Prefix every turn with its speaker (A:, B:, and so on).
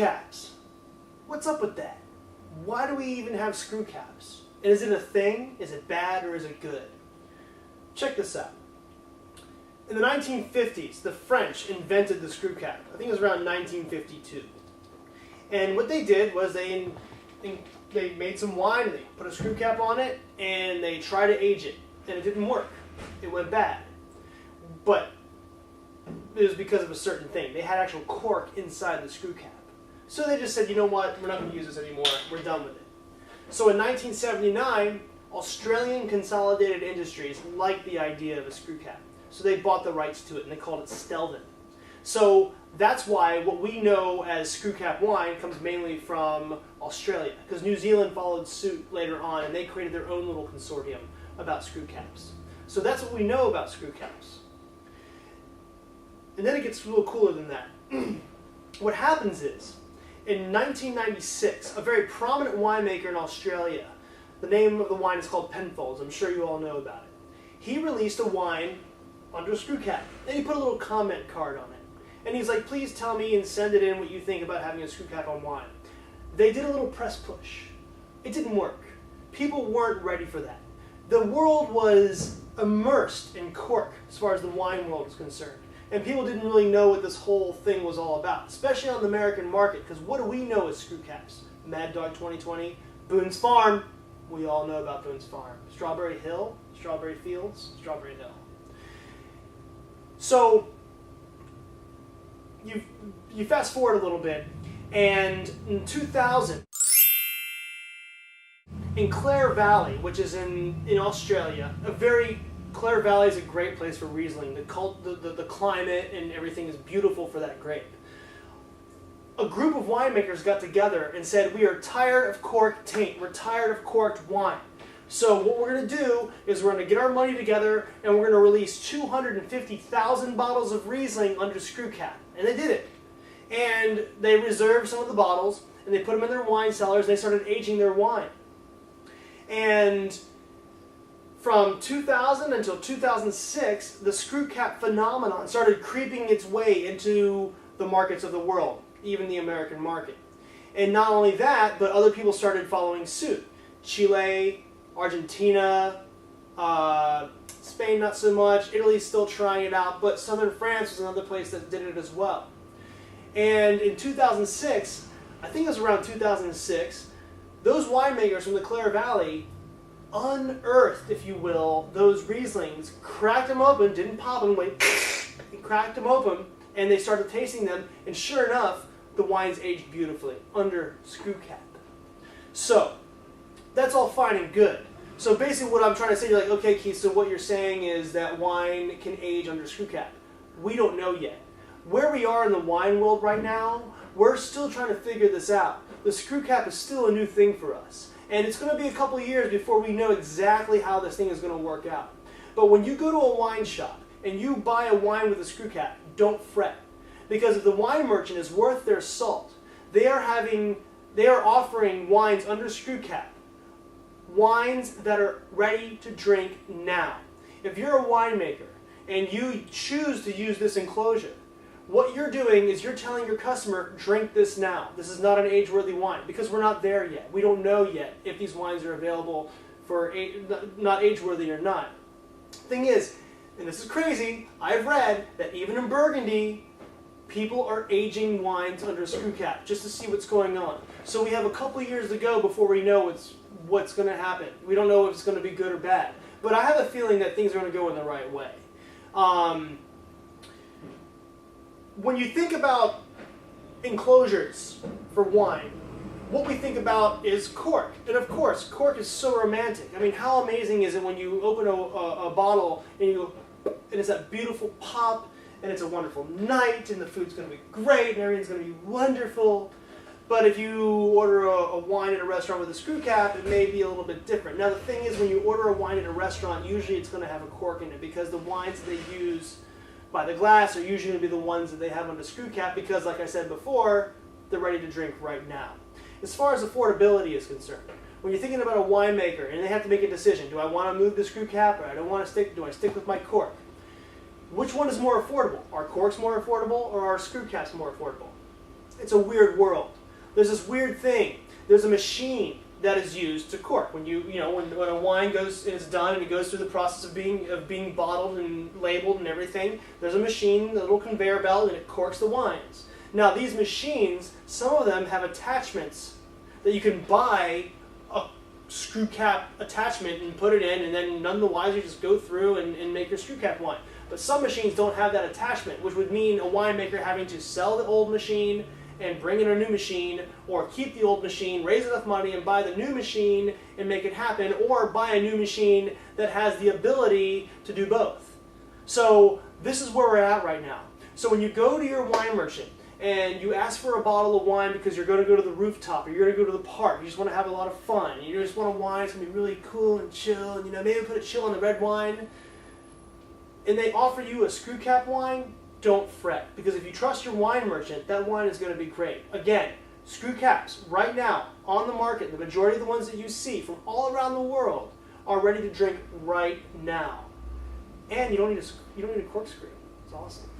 A: caps. What's up with that? Why do we even have screw caps? And is it a thing? Is it bad or is it good? Check this out. In the 1950s, the French invented the screw cap. I think it was around 1952. And what they did was they made some wine, and they put a screw cap on it, and they tried to age it. And it didn't work. It went bad. But it was because of a certain thing. They had actual cork inside the screw cap. So they just said, you know what, we're not going to use this anymore. We're done with it. So in 1979, Australian Consolidated Industries liked the idea of a screw cap. So they bought the rights to it, and they called it Stelvin. So that's why what we know as screw cap wine comes mainly from Australia, because New Zealand followed suit later on, and they created their own little consortium about screw caps. So that's what we know about screw caps. And then it gets a little cooler than that. What happens is, in 1996, a very prominent winemaker in Australia, the name of the wine is called Penfolds, I'm sure you all know about it. He released a wine under a screw cap, and he put a little comment card on it. And he's like, please tell me and send it in what you think about having a screw cap on wine. They did a little press push. It didn't work. People weren't ready for that. The world was immersed in cork as far as the wine world is concerned. And people didn't really know what this whole thing was all about, especially on the American market, because what do we know as screw caps? Mad Dog 2020, Boone's Farm. We all know about Boone's Farm. Strawberry Hill, Strawberry Fields, Strawberry Hill. So you fast forward a little bit, and in 2000, in Clare Valley, which is in Australia, Clare Valley is a great place for Riesling. The climate and everything is beautiful for that grape. A group of winemakers got together and said, we are tired of cork taint. We're tired of corked wine. So what we're going to do is we're going to get our money together and we're going to release 250,000 bottles of Riesling under screw cap. And they did it. And they reserved some of the bottles and they put them in their wine cellars and they started aging their wine. And from 2000 until 2006, the screw cap phenomenon started creeping its way into the markets of the world, even the American market. And not only that, but other people started following suit. Chile, Argentina, Spain not so much, Italy's still trying it out, but southern France was another place that did it as well. And in 2006, I think it was around 2006, those winemakers from the Clare Valley unearthed, if you will, those Rieslings, cracked them open, didn't pop them, went, and cracked them open, and they started tasting them, and sure enough, the wines aged beautifully under screw cap. So, that's all fine and good. So basically what I'm trying to say, you're like, okay, Keith, so what you're saying is that wine can age under screw cap. We don't know yet. Where we are in the wine world right now, we're still trying to figure this out. The screw cap is still a new thing for us. And it's going to be a couple of years before we know exactly how this thing is going to work out. But when you go to a wine shop and you buy a wine with a screw cap, don't fret. Because if the wine merchant is worth their salt, they are offering wines under screw cap. Wines that are ready to drink now. If you're a winemaker and you choose to use this enclosure, what you're doing is you're telling your customer, drink this now. This is not an age-worthy wine, because we're not there yet. We don't know yet if these wines are available for not age-worthy or not. Thing is, and this is crazy, I've read that even in Burgundy, people are aging wines under screw cap just to see what's going on. So we have a couple years to go before we know what's going to happen. We don't know if it's going to be good or bad. But I have a feeling that things are going to go in the right way. When you think about enclosures for wine, what we think about is cork. And of course, cork is so romantic. I mean, how amazing is it when you open a bottle and it's that beautiful pop, and it's a wonderful night, and the food's going to be great, and everything's going to be wonderful. But if you order a wine at a restaurant with a screw cap, it may be a little bit different. Now the thing is, when you order a wine at a restaurant, usually it's going to have a cork in it, because the wines that they use by the glass are usually going to be the ones that they have on the screw cap, because like I said before, they're ready to drink right now. As far as affordability is concerned, when you're thinking about a winemaker and they have to make a decision, do I want to move the screw cap, or do I stick with my cork? Which one is more affordable? Are corks more affordable, or are screw caps more affordable? It's a weird world. There's this weird thing. There's a machine that is used to cork. When when a wine goes and it's done and it goes through the process of being bottled and labeled and everything, there's a machine, a little conveyor belt, and it corks the wines. Now these machines, some of them have attachments that you can buy a screw cap attachment and put it in, and then none the wiser just go through and make your screw cap wine. But some machines don't have that attachment, which would mean a winemaker having to sell the old machine and bring in a new machine, or keep the old machine, raise enough money and buy the new machine and make it happen, or buy a new machine that has the ability to do both. So this is where we're at right now. So when you go to your wine merchant and you ask for a bottle of wine because you're going to go to the rooftop, or you're going to go to the park, you just want to have a lot of fun, you just want a wine that's going to be really cool and chill, and maybe put a chill on the red wine, and they offer you a screw cap wine, don't fret, because if you trust your wine merchant, that wine is going to be great. Again, screw caps right now on the market, the majority of the ones that you see from all around the world are ready to drink right now, and you don't need a corkscrew. It's awesome.